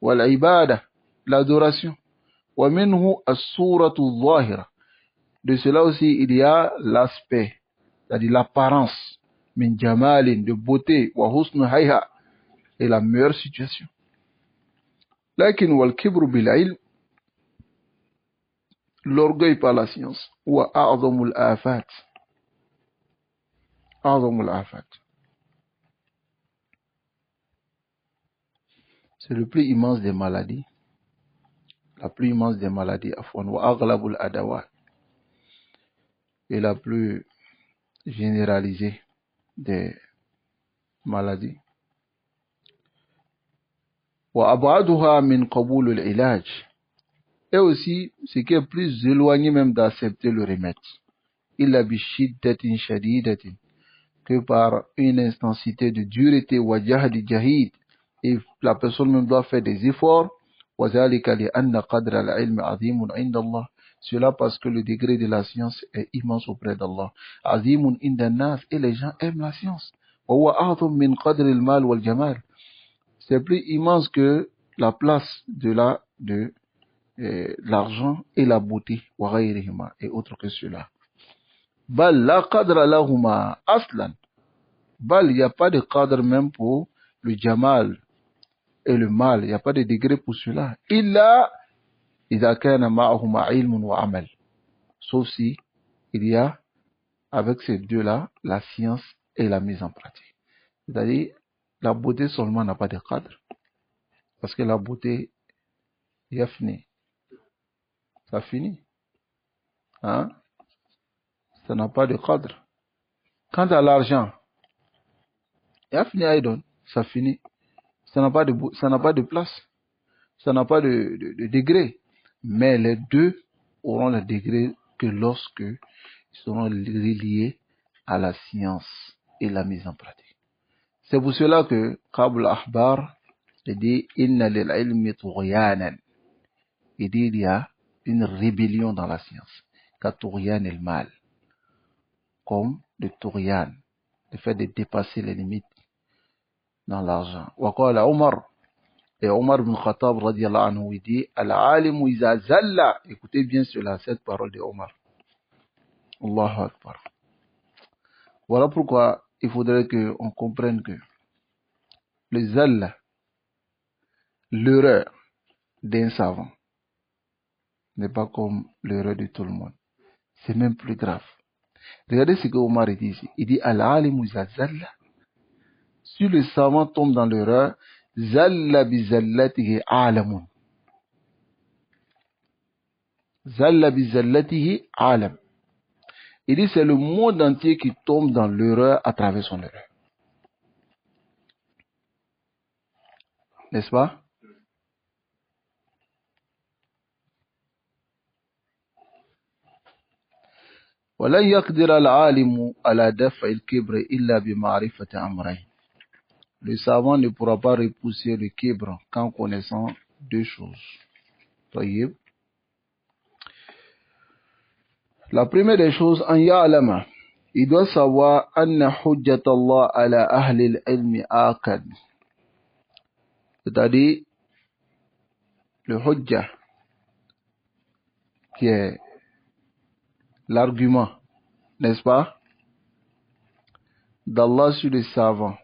Speaker 1: Wa al-ibada, l'adoration. Wa minhu as-suratu zahira. De cela aussi il y a l'aspect, c'est-à-dire l'apparence. Min jamalin, de beauté. Wa husnu hayha, et la meilleure situation. Lakin wal kibru bil ilm, l'orgueil par la science. Wa a'zamul afat. A'zamul afat. C'est le plus immense des maladies. La plus immense des maladies, afwan, wa aghlabul adawat. Et la plus généralisée des maladies. Wa ab'aduha min qabul al-ilaj. Et aussi, ce qui est plus éloigné même d'accepter le remède. Illa bi shiddatin shadidatin. Que par une intensité de dureté, wa jahdi jahid. Et la personne même doit faire des efforts. Wa zalika li anna qadra al-ilm azimun inda Allah. Cela parce que le degré de la science est immense auprès d'Allah. Azimun inda nas, et les gens aiment la science. Wa huwa a'zam min qadri al-mal wal jamal. C'est plus immense que la place de l'argent et la beauté, wa ghayrihima, et autre que cela. Bal la qadra lahuma aslan. Bal, il n'y a pas de cadre même pour le jamal et le mal. Il n'y a pas de degré pour cela. Illa idha kana ma'ahuma ilmun wa amal. Sauf si il y a avec ces deux-là la science et la mise en pratique. C'est-à-dire, la beauté seulement n'a pas de cadre. Parce que la beauté, il y a fini. Ça finit. Hein? Ça n'a pas de cadre. Quant à l'argent, il y a fini Aïdon. Ça finit. Ça n'a pas de place. Ça n'a pas de degré. Mais les deux auront le degré que lorsque ils seront reliés à la science et la mise en pratique. C'est pour cela que Qabl Ahbar dit Inna lil ilmi tughyanan. Il dit il y a une rébellion dans la science. Katourian et le mal. Comme le Tourian, le fait de dépasser les limites dans l'argent. Waqala Omar, et Omar ibn Khattab radiallahu anhu, il dit, Al-alimu iza zalla. Écoutez bien cela, cette parole de Omar. Allahu Akbar. Voilà pourquoi il faudrait qu'on comprenne que le zalla, l'erreur d'un savant, n'est pas comme l'erreur de tout le monde. C'est même plus grave. Regardez ce que Omar dit ici. Il dit, Al-alimu iza zalla. Si le savant tombe dans l'erreur, zalla bi zallatihi alamun. Zalla bi zallatihi alam. Il dit c'est le monde entier qui tombe dans l'erreur à travers son erreur. N'est-ce pas? ولا يقدر العالم على دفع الكبر إلا بمعرفة أمرين. Le savant ne pourra pas repousser le kibr qu'en connaissant deux choses. طيب. La première des choses, an ya'lama. Il doit savoir anna hujjat Allah ala ahli al-ilmi akad. C'est-à-dire, le hujjah, qui est l'argument, n'est-ce pas, d'Allah sur les savants,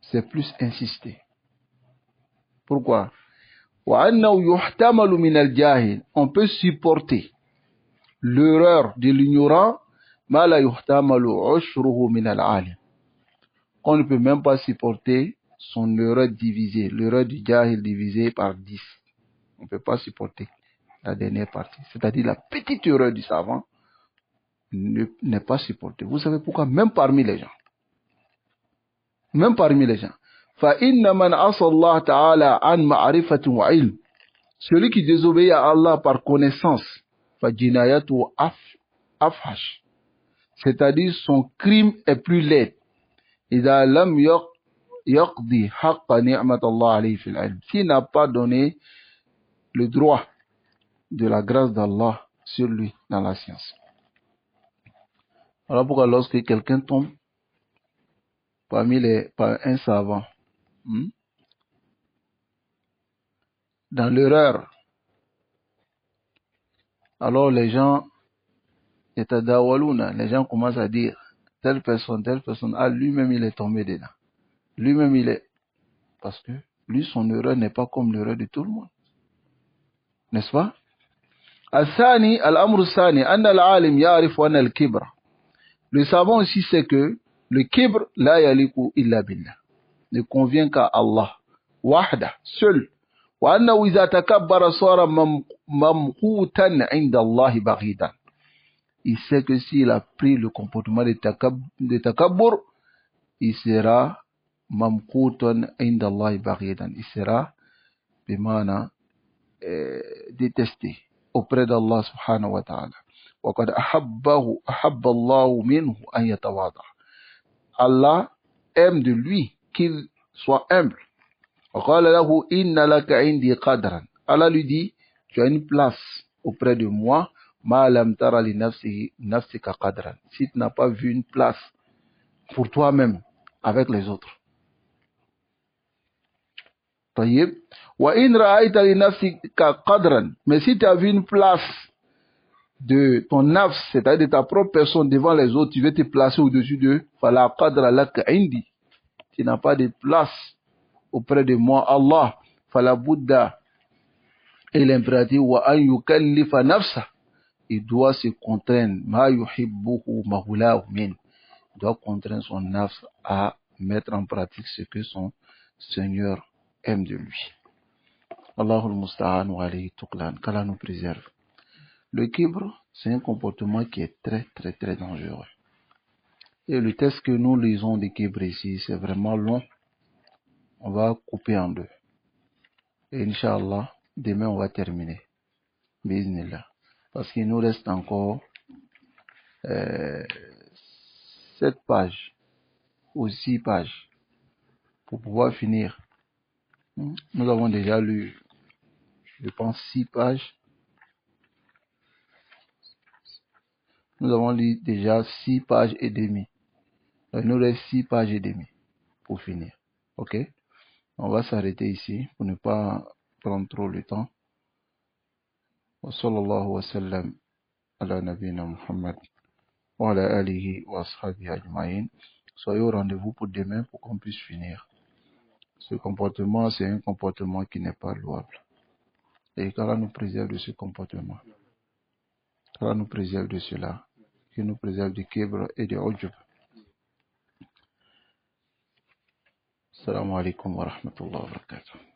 Speaker 1: c'est plus insister. Pourquoi? On peut supporter l'erreur de l'ignorant, on ne peut même pas supporter son erreur divisée, l'erreur du jahil divisée par 10. On ne peut pas supporter la dernière partie, c'est-à-dire la petite erreur du savant n'est pas supportée. Vous savez pourquoi? Même parmi les gens. Même parmi les gens. فَإِنَّ مَنْ عَصَى اللَّهَ تَعَالَى عَنْ مَعْرِفَةٍ وَعِلْمٍ. Celui qui désobéit à Allah par connaissance, فَجِنَايَتُهُ أَفْحَشٍ. C'est-à-dire son crime est plus laid. إِذَا لَمْ يَقْضِي حَقَّ نِعْمَةَ اللَّهِ عَلَيْهِ فِي الْعِلْمِ. S'il n'a pas donné le droit de la grâce d'Allah sur lui dans la science. Voilà pourquoi lorsque quelqu'un tombe par un savant, dans l'erreur, alors les gens commencent à dire telle personne, lui-même il est tombé dedans. Lui-même il est, parce que lui son erreur n'est pas comme l'erreur de tout le monde. N'est-ce pas? Al-Thani, al-Amr Thani, anna al-alim ya'rif anna al-kibra. Le savant aussi sait que le kibr la yaliku illa billah, ne convient qu'à Allah, wahda, seul. Wa annahu iza takabbara sara mamqutan 'inda Allah baghidan. Il sait que s'il a pris le comportement de takabbur, il sera mamqutan 'inda Allah baghidan. Il sera bimana détesté auprès d'Allah subhanahu wa ta'ala. وقد أحب الله منه أن يتواضع. Allah aime de lui qu'il soit humble. وقال له إن لك عندي قدرا. Allah lui dit, tu as une place auprès de moi, ما لم تر لنفسك قدرا. Si tu n'as pas vu une place pour toi-même avec les autres. طيب. وإن رأيت لنفسك قدرا. Mais si tu as vu une place de ton nafs, c'est-à-dire de ta propre personne devant les autres, tu veux te placer au-dessus d'eux, fala qadra lak indi. Tu n'as pas de place auprès de moi, Allah. Fala buddha. Et l'impératif, wa an yukallifa nafsa. Il doit se contraindre, ma yuhibbuhu mahulahu min. Il doit contraindre son nafs à mettre en pratique ce que son Seigneur aime de lui. Allahul musta'an wa alayhi tuqlan. Qu'Allah nous préserve. Le kibr, c'est un comportement qui est très, très, très dangereux. Et le texte que nous lisons de kibr ici, c'est vraiment long. On va couper en deux. Et Inch'Allah, demain on va terminer. Bismillah. Parce qu'il nous reste encore 7 pages ou 6 pages pour pouvoir finir. Nous avons déjà lu je pense 6 pages. Nous avons lu déjà 6 pages et demie. Donc, il nous reste 6 pages et demie pour finir. Ok? On va s'arrêter ici pour ne pas prendre trop le temps. Wa sallallahu wa sallam ala nabina Muhammad wa ala alihi wa ashabihi ajma'in. Soyez au rendez-vous pour demain pour qu'on puisse finir. Ce comportement, c'est un comportement qui n'est pas louable. Et qu'Allah nous préserve de ce comportement. qu'Allah nous préserve de cela. Qu'il nous préserve du kibr et du ujub. Assalamu alaikum wa rahmatullahi wa barakatuh.